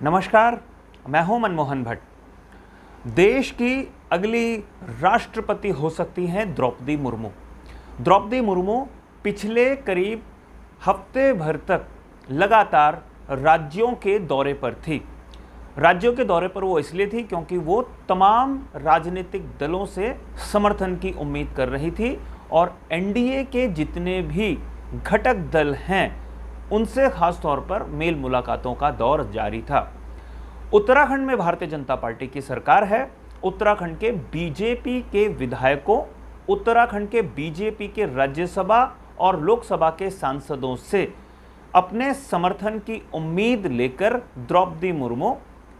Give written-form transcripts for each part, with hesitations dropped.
नमस्कार, मैं हूं मनमोहन भट्ट। देश की अगली राष्ट्रपति हो सकती हैं द्रौपदी मुर्मू। द्रौपदी मुर्मू पिछले करीब हफ्ते भर तक लगातार राज्यों के दौरे पर थी। राज्यों के दौरे पर वो इसलिए थी क्योंकि वो तमाम राजनीतिक दलों से समर्थन की उम्मीद कर रही थी और एनडीए के जितने भी घटक दल हैं उनसे खास तौर पर मेल मुलाकातों का दौर जारी था। उत्तराखंड में भारतीय जनता पार्टी की सरकार है। उत्तराखंड के बीजेपी के विधायकों, उत्तराखंड के बीजेपी के राज्यसभा और लोकसभा के सांसदों से अपने समर्थन की उम्मीद लेकर द्रौपदी मुर्मू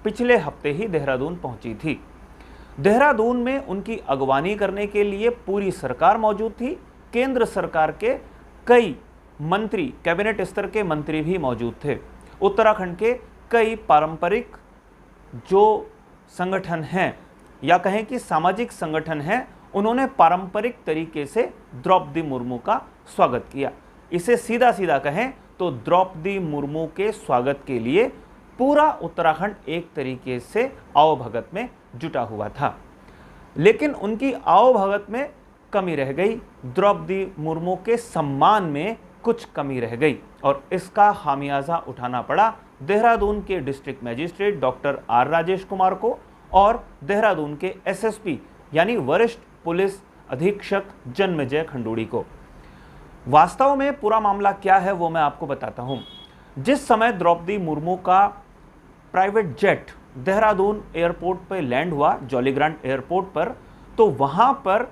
पिछले हफ्ते ही देहरादून पहुंची थी। देहरादून में उनकी अगवानी करने के लिए पूरी सरकार मौजूद थी। केंद्र सरकार के कई मंत्री, कैबिनेट स्तर के मंत्री भी मौजूद थे। उत्तराखंड के कई पारंपरिक जो संगठन हैं या कहें कि सामाजिक संगठन हैं, उन्होंने पारंपरिक तरीके से द्रौपदी मुर्मू का स्वागत किया। इसे सीधा सीधा कहें तो द्रौपदी मुर्मू के स्वागत के लिए पूरा उत्तराखंड एक तरीके से आवभगत में जुटा हुआ था। लेकिन उनकी आवभगत में कमी रह गई, द्रौपदी मुर्मू के सम्मान में कुछ कमी रह गई और इसका खामियाजा उठाना पड़ा देहरादून के district magistrate doctor R Rajesh Kumar को और देहरादून के एसएसपी यानी वरिष्ठ पुलिस अधीक्षक जन्मेजय खंडूड़ी को। वास्तव में पूरा मामला क्या है वो मैं आपको बताता हूं। जिस समय द्रौपदी मुर्मू का प्राइवेट जेट देहरादून एयरपोर्ट पर लैंड हुआ, जॉलीग्रांट एयरपोर्ट पर, तो वहां पर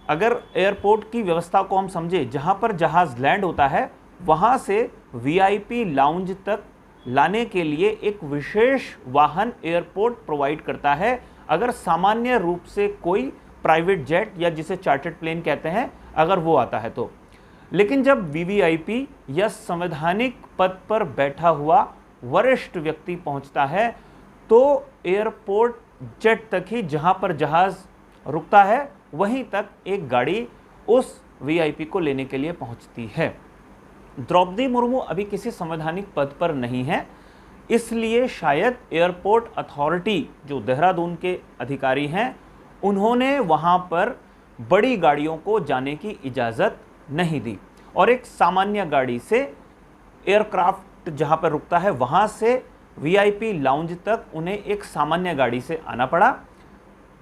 अगर एयरपोर्ट की व्यवस्था को हम समझे, जहां पर जहाज लैंड होता है वहां से वीआईपी लाउंज तक लाने के लिए एक विशेष वाहन एयरपोर्ट प्रोवाइड करता है, अगर सामान्य रूप से कोई प्राइवेट जेट या जिसे चार्टर्ड प्लेन कहते हैं अगर वो आता है तो। लेकिन जब वीवीआईपी या संवैधानिक पद पर बैठा हुआ वरिष्ठ व्यक्ति पहुंचता है तो एयरपोर्ट जेट तक ही, जहां पर जहाज रुकता है वहीं तक एक गाड़ी उस वीआईपी को लेने के लिए पहुंचती है। द्रौपदी मुर्मू अभी किसी संवैधानिक पद पर नहीं है, इसलिए शायद एयरपोर्ट अथॉरिटी जो देहरादून के अधिकारी हैं उन्होंने वहां पर बड़ी गाड़ियों को जाने की इजाज़त नहीं दी और एक सामान्य गाड़ी से एयरक्राफ्ट जहां पर रुकता है वहां से वीआईपी लाउंज तक उन्हें एक सामान्य गाड़ी से आना पड़ा।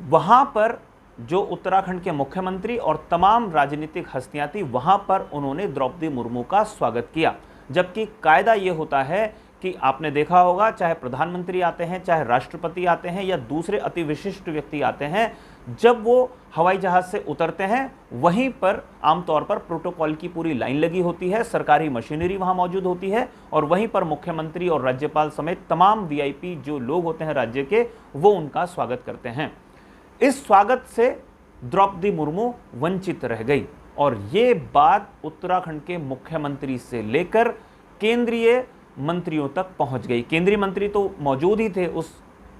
वहां पर जो उत्तराखंड के मुख्यमंत्री और तमाम राजनीतिक हस्तियां थी वहां पर उन्होंने द्रौपदी मुर्मू का स्वागत किया। जबकि कायदा ये होता है कि आपने देखा होगा, चाहे प्रधानमंत्री आते हैं, चाहे राष्ट्रपति आते हैं या दूसरे अति विशिष्ट व्यक्ति आते हैं, जब वो हवाई जहाज से उतरते हैं वहीं पर आमतौर पर प्रोटोकॉल की पूरी लाइन लगी होती है, सरकारी मशीनरी वहां मौजूद होती है और वहीं पर मुख्यमंत्री और राज्यपाल समेत तमाम वीआईपी जो लोग होते हैं राज्य के, वो उनका स्वागत करते हैं। इस स्वागत से द्रौपदी मुर्मू वंचित रह गई और ये बात उत्तराखंड के मुख्यमंत्री से लेकर केंद्रीय मंत्रियों तक पहुंच गई। केंद्रीय मंत्री तो मौजूद ही थे उस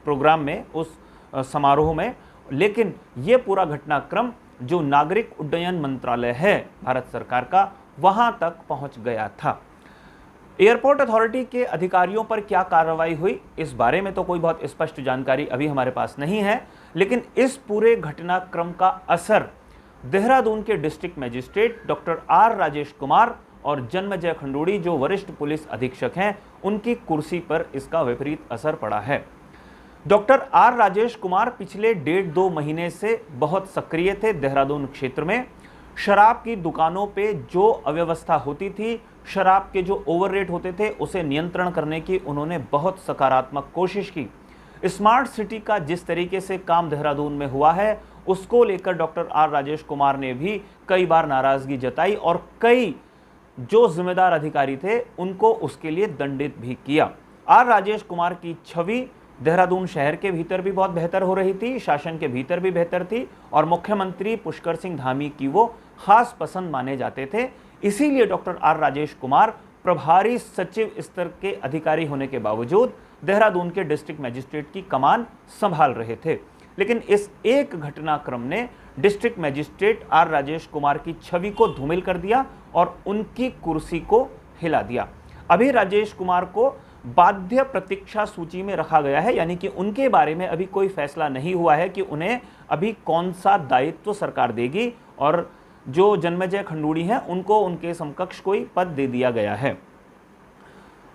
प्रोग्राम में, उस समारोह में, लेकिन ये पूरा घटनाक्रम जो नागरिक उड्डयन मंत्रालय है भारत सरकार का, वहां तक पहुंच गया था। एयरपोर्ट अथॉरिटी के अधिकारियों पर क्या कार्रवाई हुई इस बारे में तो कोई बहुत स्पष्ट जानकारी अभी हमारे पास नहीं है, लेकिन इस पूरे घटनाक्रम का असर देहरादून के district magistrate doctor R Rajesh Kumar और जन्मेजय खंडूड़ी जो वरिष्ठ पुलिस अधीक्षक हैं उनकी कुर्सी पर इसका विपरीत असर पड़ा है। डॉक्टर आर राजेश कुमार पिछले 1.5-2 महीने से बहुत सक्रिय थे देहरादून क्षेत्र में। शराब की दुकानों पे जो अव्यवस्था होती थी, शराब के जो ओवर रेट होते थे, उसे नियंत्रण करने की उन्होंने बहुत सकारात्मक कोशिश की। स्मार्ट सिटी का जिस तरीके से काम देहरादून में हुआ है उसको लेकर डॉक्टर आर राजेश कुमार ने भी कई बार नाराजगी जताई और कई जो जिम्मेदार अधिकारी थे उनको उसके लिए दंडित भी किया। आर राजेश कुमार की छवि देहरादून शहर के भीतर भी बहुत बेहतर हो रही थी, शासन के भीतर भी बेहतर थी और मुख्यमंत्री पुष्कर सिंह धामी की वो खास पसंद माने जाते थे। इसीलिए डॉक्टर आर राजेश कुमार प्रभारी सचिव स्तर के अधिकारी होने के बावजूद देहरादून के डिस्ट्रिक्ट मजिस्ट्रेट की कमान संभाल रहे थे। लेकिन इस एक घटनाक्रम ने district magistrate R Rajesh Kumar की छवि को धूमिल कर दिया और उनकी कुर्सी को हिला दिया। अभी राजेश कुमार को बाध्य प्रतीक्षा सूची में रखा गया है, यानी कि उनके बारे में अभी कोई फैसला नहीं हुआ है कि उन्हें अभी कौन सा दायित्व सरकार देगी, और जो जन्मेजय खंडूड़ी हैं उनको उनके समकक्ष कोई पद दे दिया गया है।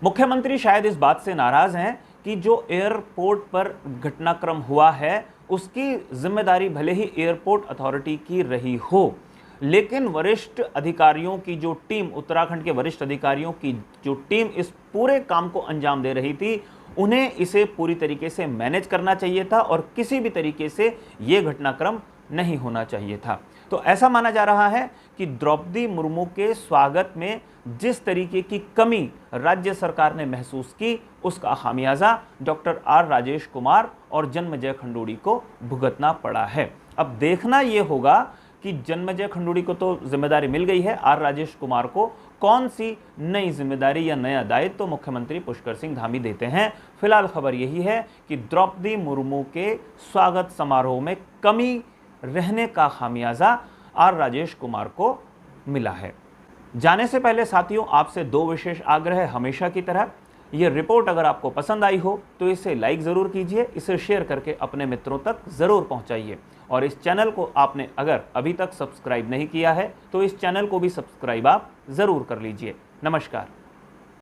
मुख्यमंत्री शायद इस बात से नाराज हैं कि जो एयरपोर्ट पर घटनाक्रम हुआ है उसकी जिम्मेदारी भले ही एयरपोर्ट अथॉरिटी की रही हो, लेकिन वरिष्ठ अधिकारियों की जो टीम, उत्तराखंड के वरिष्ठ अधिकारियों की जो टीम इस पूरे काम को अंजाम दे रही थी, उन्हें इसे पूरी तरीके से मैनेज करना चाहिए था और किसी भी तरीके से यह घटनाक्रम नहीं होना चाहिए था। तो ऐसा माना जा रहा है कि द्रौपदी मुर्मू के स्वागत में जिस तरीके की कमी राज्य सरकार ने महसूस की, उसका खामियाजा डॉक्टर आर राजेश कुमार और जन्मेजय खंडूड़ी को भुगतना पड़ा है। अब देखना यह होगा कि जन्मेजय खंडूड़ी को तो जिम्मेदारी मिल गई है, आर राजेश कुमार को कौन सी नई जिम्मेदारी या नया दायित्व तो मुख्यमंत्री पुष्कर सिंह धामी देते हैं। फिलहाल खबर यही है कि द्रौपदी मुर्मू के स्वागत समारोह में कमी रहने का खामियाजा आर राजेश कुमार को मिला है। जाने से पहले साथियों, आपसे दो विशेष आग्रह हमेशा की तरह। यह रिपोर्ट अगर आपको पसंद आई हो तो इसे लाइक ज़रूर कीजिए, इसे शेयर करके अपने मित्रों तक ज़रूर पहुंचाइए, और इस चैनल को आपने अगर अभी तक सब्सक्राइब नहीं किया है तो इस चैनल को भी सब्सक्राइब आप ज़रूर कर लीजिए। नमस्कार।